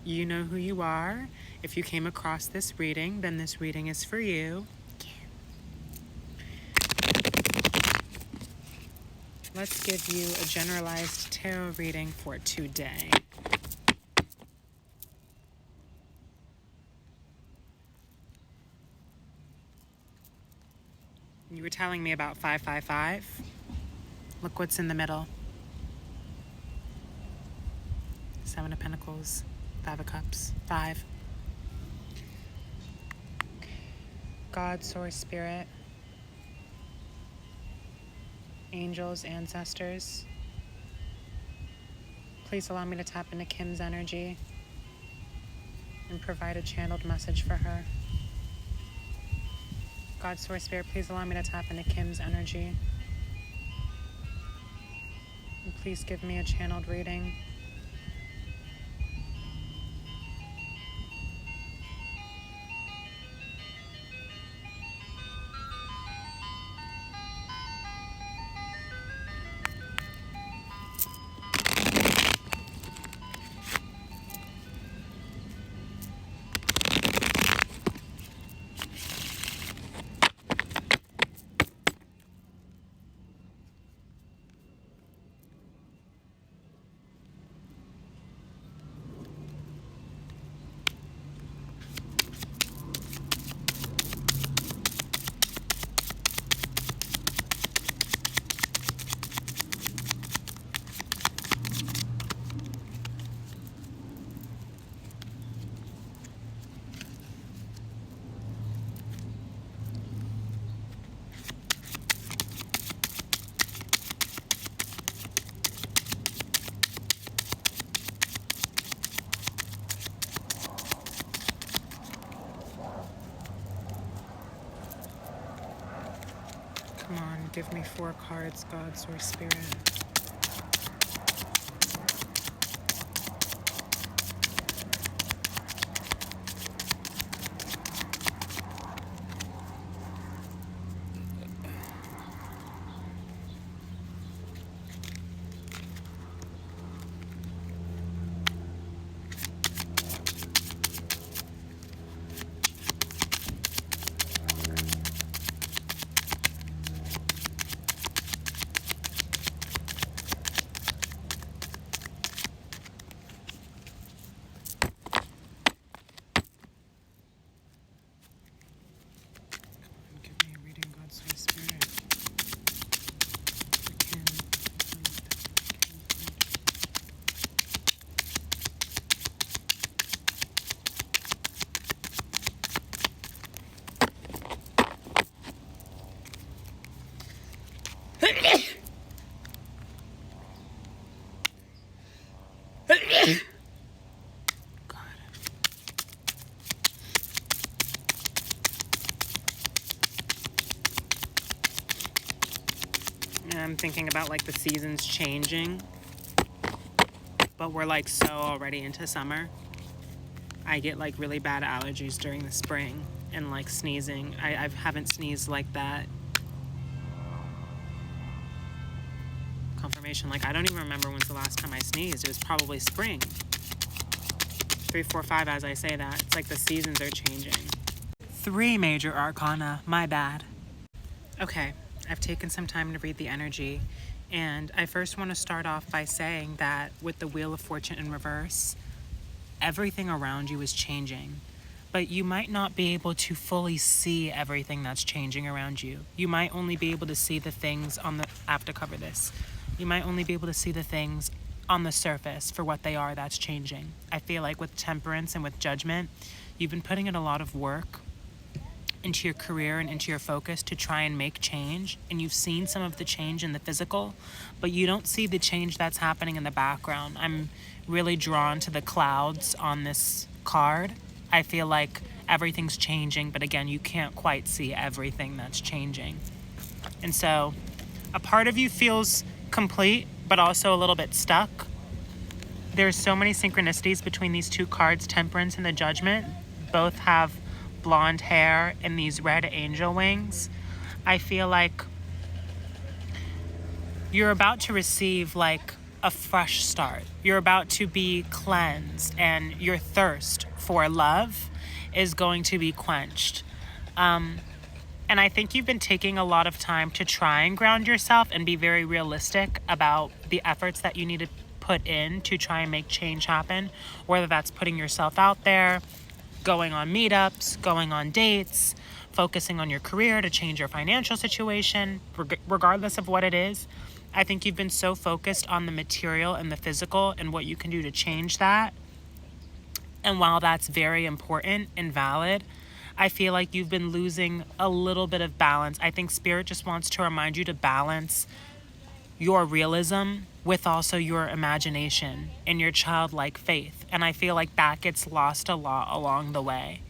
you know who you are. If you came across this reading, then this reading is for you. Let's give you a generalized tarot reading for today. You were telling me about 555. Look what's in the middle. 7 of Pentacles, 5 of Cups, 5. God, Source, Spirit, angels, ancestors. Please allow me to tap into Kim's energy and provide a channeled message for her. God, Source, Spirit, please allow me to tap into Kim's energy. And please give me a channeled reading. Come on, give me 4 cards, God, Source, Spirit. Give me a reading, God, Source, Spirit. For Kim. God. Yeah, I'm thinking about like the seasons changing, but we're like so already into summer. I get like really bad allergies during the spring and like sneezing. I haven't sneezed like that. Confirmation, like I don't even remember when's the last time I sneezed. It was probably spring. 3, 4, 5 as I say that. It's like the seasons are changing. 3 major arcana, my bad. Okay, I've taken some time to read the energy, and I first want to start off by saying that with the Wheel of Fortune in reverse, everything around you is changing, but you might not be able to fully see everything that's changing around you. You might only be able to see the things on the, I have to cover this. You might only be able to see the things on the surface for what they are that's changing. I feel like with Temperance and with Judgment, you've been putting in a lot of work into your career and into your focus to try and make change, and you've seen some of the change in the physical, but you don't see the change that's happening in the background. I'm really drawn to the clouds on this card. I feel like everything's changing, but again, you can't quite see everything that's changing. And so a part of you feels complete, but also a little bit stuck. There's so many synchronicities between these 2 cards, Temperance and the Judgment. Both have blonde hair and these red angel wings. I feel like you're about to receive like a fresh start. You're about to be cleansed, and your thirst for love is going to be quenched. And I think you've been taking a lot of time to try and ground yourself and be very realistic about the efforts that you need to put in to try and make change happen, whether that's putting yourself out there, going on meetups, going on dates, focusing on your career to change your financial situation, regardless of what it is. I think you've been so focused on the material and the physical and what you can do to change that. And while that's very important and valid, I feel like you've been losing a little bit of balance. I think Spirit just wants to remind you to balance your realism with also your imagination and your childlike faith. And I feel like that gets lost a lot along the way.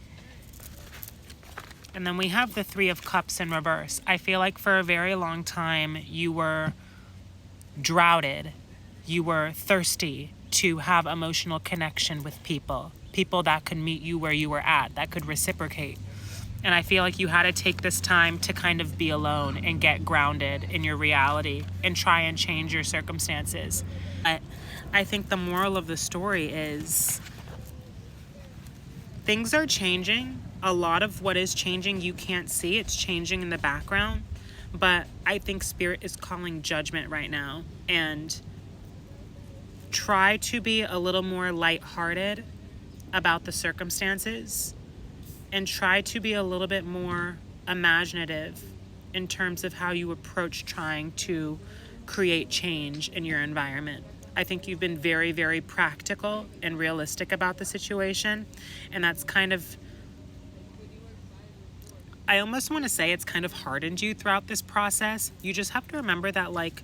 And then we have the Three of Cups in reverse. I feel like for a very long time you were droughted. You were thirsty to have emotional connection with people that could meet you where you were at, that could reciprocate. And I feel like you had to take this time to kind of be alone and get grounded in your reality and try and change your circumstances. I think the moral of the story is things are changing. A lot of what is changing you can't see. It's changing in the background. But I think Spirit is calling judgment right now. And try to be a little more lighthearted about the circumstances, and try to be a little bit more imaginative in terms of how you approach trying to create change in your environment. I think you've been very, very practical and realistic about the situation, and that's kind of, I almost want to say it's kind of hardened you throughout this process. You just have to remember that, like,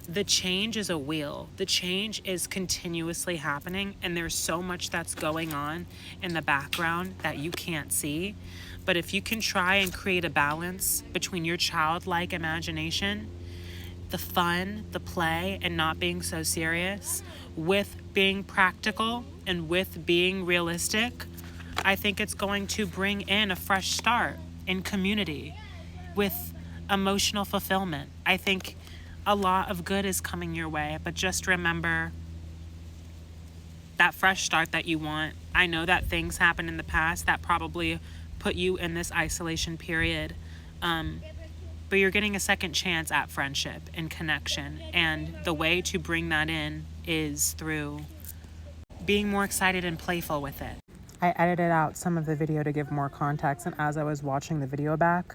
the change is a wheel. The change is continuously happening, and there's so much that's going on in the background that you can't see. But if you can try and create a balance between your childlike imagination, the fun, the play, and not being so serious, with being practical and with being realistic, I think it's going to bring in a fresh start in community with emotional fulfillment. I think a lot of good is coming your way, but just remember that fresh start that you want. I know that things happened in the past that probably put you in this isolation period, but you're getting a second chance at friendship and connection, and the way to bring that in is through being more excited and playful with it. I edited out some of the video to give more context, and as I was watching the video back,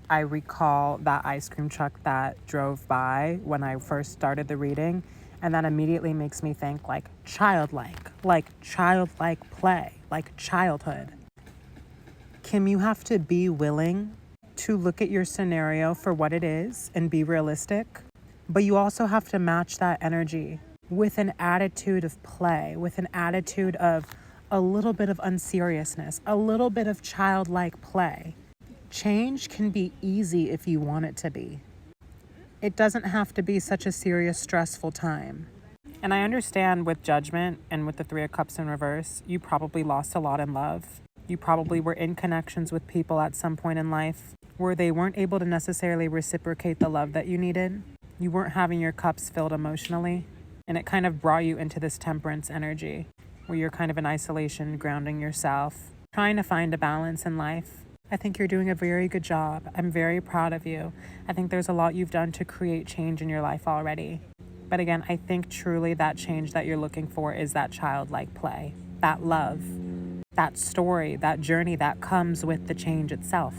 I recall that ice cream truck that drove by when I first started the reading, and that immediately makes me think like childlike play, like childhood. Kim, you have to be willing to look at your scenario for what it is and be realistic, but you also have to match that energy with an attitude of play, with an attitude of a little bit of unseriousness, a little bit of childlike play. Change can be easy if you want it to be. It doesn't have to be such a serious, stressful time. And I understand with judgment and with the Three of Cups in reverse, you probably lost a lot in love. You probably were in connections with people at some point in life where they weren't able to necessarily reciprocate the love that you needed. You weren't having your cups filled emotionally. And it kind of brought you into this temperance energy where you're kind of in isolation, grounding yourself, trying to find a balance in life. I think you're doing a very good job. I'm very proud of you. I think there's a lot you've done to create change in your life already. But again, I think truly that change that you're looking for is that childlike play, that love, that story, that journey that comes with the change itself.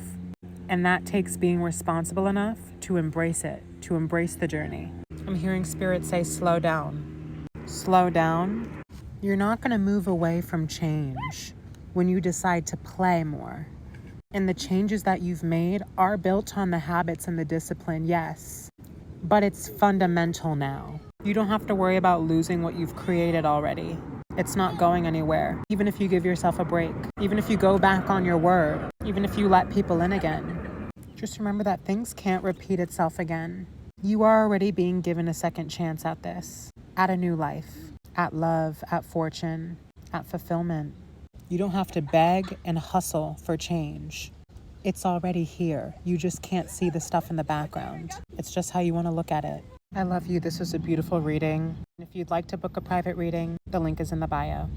And that takes being responsible enough to embrace it, to embrace the journey. I'm hearing Spirit say, slow down. Slow down. You're not going to move away from change when you decide to play more. And the changes that you've made are built on the habits and the discipline, yes. But it's fundamental now. You don't have to worry about losing what you've created already. It's not going anywhere. Even if you give yourself a break, even if you go back on your word, even if you let people in again, just remember that things can't repeat itself again. You are already being given a second chance at this, at a new life, at love, at fortune, at fulfillment. You don't have to beg and hustle for change. It's already here. You just can't see the stuff in the background. It's just how you want to look at it. I love you. This was a beautiful reading. If you'd like to book a private reading, the link is in the bio.